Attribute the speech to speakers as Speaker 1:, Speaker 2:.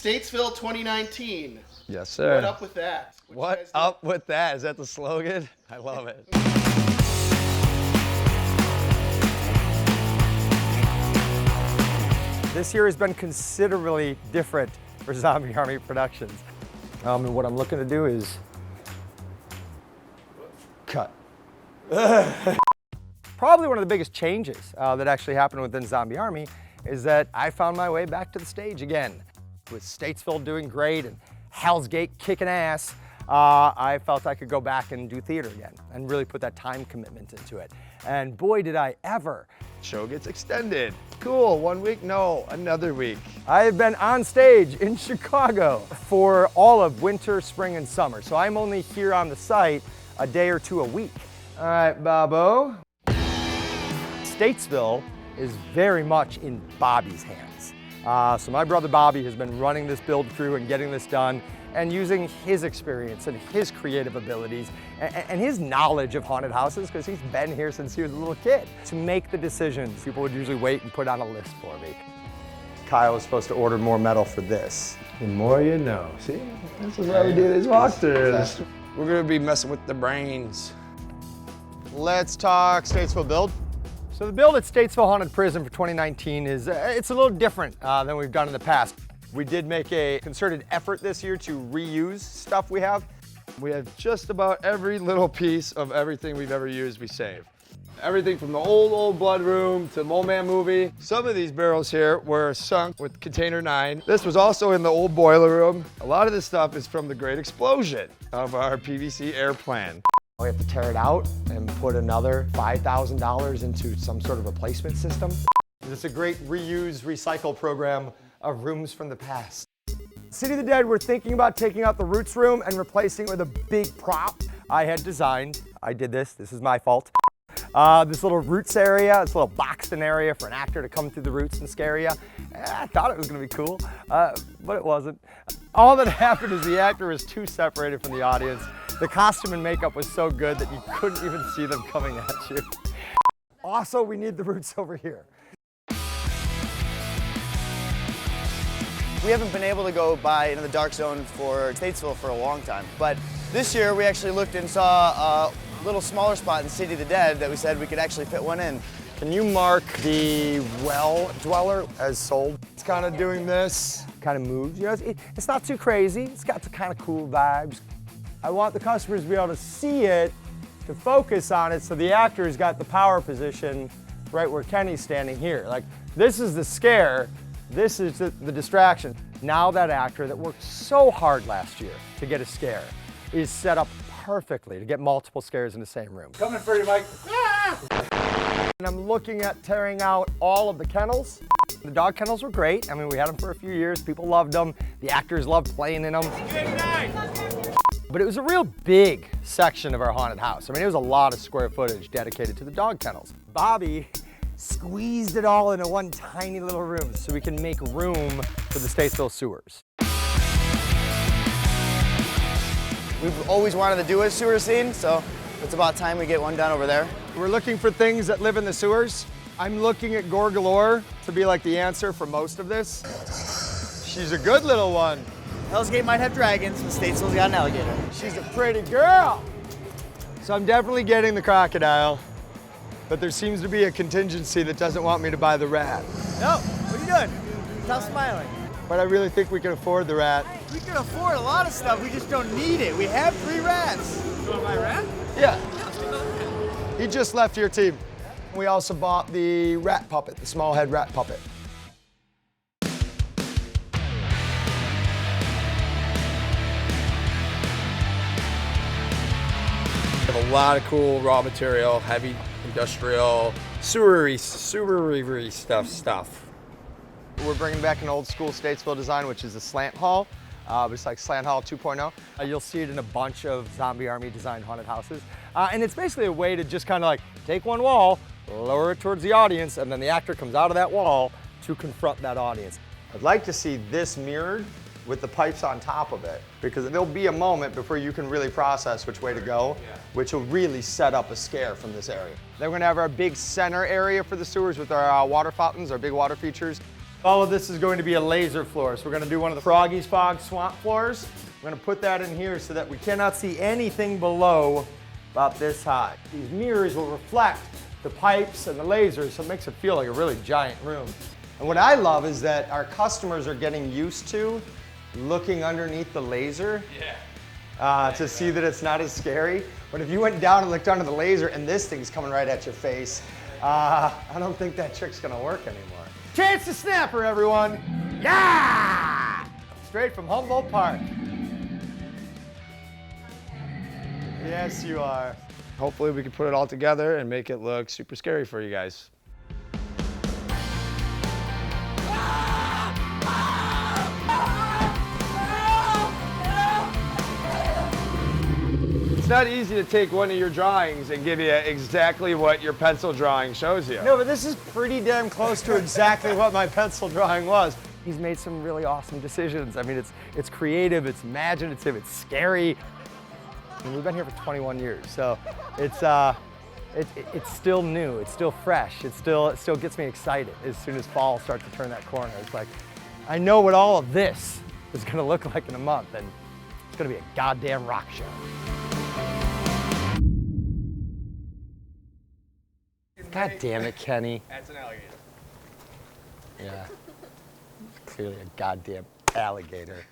Speaker 1: Statesville 2019.
Speaker 2: Yes, sir.
Speaker 1: What up with that?
Speaker 2: What up with that? Is that the slogan? I love it.
Speaker 3: This year has been considerably different for Zombie Army Productions. And what I'm looking to do is cut. Probably one of the biggest changes that actually happened within Zombie Army is that I found my way back to the stage again. With Statesville doing great and Hell's Gate kicking ass, I felt I could go back and do theater again and really put that time commitment into it. And boy, did I ever.
Speaker 2: Show gets extended. Cool, 1 week? No, another week.
Speaker 3: I have been on stage in Chicago for all of winter, spring, and summer. So I'm only here on the site a day or two a week.
Speaker 2: All right, Bobo.
Speaker 3: Statesville is very much in Bobby's hands. So my brother Bobby has been running this build crew and getting this done and using his experience and his creative abilities and his knowledge of haunted houses, because he's been here since he was a little kid, to make the decisions. People would usually wait and put on a list for me. Kyle was supposed to order more metal for this.
Speaker 2: The more you know. See, this is why we do these walkthroughs. We're gonna be messing with the brains. Let's talk Statesville build.
Speaker 3: So the build at Statesville Haunted Prison for 2019 is, it's a little different than we've done in the past. We did make a concerted effort this year to reuse stuff we have.
Speaker 2: We have just about every little piece of everything we've ever used, we saved. Everything from the old blood room to Mole Man movie. Some of these barrels here were sunk with container 9. This was also in the old boiler room. A lot of this stuff is from the great explosion of our PVC airplane.
Speaker 3: We have to tear it out and put another $5,000 into some sort of replacement system. It's a great reuse, recycle program of rooms from the past. City of the Dead, we're thinking about taking out the Roots room and replacing it with a big prop I had designed. I did this is my fault. This little Roots area, this little boxed-in area for an actor to come through the Roots and scare you. I thought it was gonna be cool, but it wasn't. All that happened is the actor was too separated from the audience. The costume and makeup was so good that you couldn't even see them coming at you. Also, we need the Roots over here.
Speaker 4: We haven't been able to go by into the dark zone for Statesville for a long time, but this year we actually looked and saw a little smaller spot in City of the Dead that we said we could actually fit one in.
Speaker 3: Can you mark the well dweller as sold?
Speaker 2: It's kind of doing this.
Speaker 3: Kind of moves, you know, it's not too crazy. It's got the kind of cool vibes. I want the customers to be able to see it, to focus on it, so the actor's got the power position right where Kenny's standing here. Like, this is the scare, this is the distraction. Now that actor that worked so hard last year to get a scare is set up perfectly to get multiple scares in the same room.
Speaker 2: Coming for you, Mike.
Speaker 3: And I'm looking at tearing out all of the kennels. The dog kennels were great. I mean, we had them for a few years. People loved them. The actors loved playing in them. But it was a real big section of our haunted house. I mean, it was a lot of square footage dedicated to the dog kennels. Bobby squeezed it all into one tiny little room so we can make room for the Statesville sewers.
Speaker 4: We've always wanted to do a sewer scene, so it's about time we get one done over there.
Speaker 3: We're looking for things that live in the sewers. I'm looking at Gore Galore to be like the answer for most of this. She's a good little one.
Speaker 4: Hell's Gate might have dragons, but Statesville's got an alligator.
Speaker 3: She's a pretty girl. So I'm definitely getting the crocodile, but there seems to be a contingency that doesn't want me to buy the rat.
Speaker 4: No, what are you doing? Stop smiling.
Speaker 3: But I really think we can afford the rat.
Speaker 4: We can afford a lot of stuff, we just don't need it. We have 3 rats.
Speaker 1: You want my rat?
Speaker 3: Yeah. He just left your team. We also bought the rat puppet, the small head rat puppet.
Speaker 2: We have a lot of cool raw material, heavy industrial, sewery stuff.
Speaker 3: We're bringing back an old school Statesville design, which is a slant hall. It's like Slant Hall 2.0. You'll see it in a bunch of Zombie Army designed haunted houses. And it's basically a way to just kind of like take one wall, lower it towards the audience, and then the actor comes out of that wall to confront that audience. I'd like to see this mirrored with the pipes on top of it, because there'll be a moment before you can really process which way to go, which will really set up a scare from this area. Then we're gonna have our big center area for the sewers with our water fountains, our big water features. All of this is going to be a laser floor. So we're gonna do one of the Froggy's Fog swamp floors. We're gonna put that in here so that we cannot see anything below about this high. These mirrors will reflect the pipes and the lasers, so it makes it feel like a really giant room. And what I love is that our customers are getting used to looking underneath the laser to see that it's not as scary. But if you went down and looked under the laser and this thing's coming right at your face, I don't think that trick's gonna work anymore. Chance the Snapper, everyone! Yeah! Straight from Humboldt Park. Yes, you are.
Speaker 2: Hopefully we can put it all together and make it look super scary for you guys. It's not easy to take one of your drawings and give you exactly what your pencil drawing shows you.
Speaker 3: No, but this is pretty damn close to exactly what my pencil drawing was. He's made some really awesome decisions. I mean, it's creative, it's imaginative, it's scary. I mean, we've been here for 21 years, so it's still new, it's still fresh, it still gets me excited as soon as fall starts to turn that corner. It's like, I know what all of this is gonna look like in a month, and it's gonna be a goddamn rock show. God damn it, Kenny.
Speaker 2: That's an alligator.
Speaker 3: Yeah. Clearly a goddamn alligator.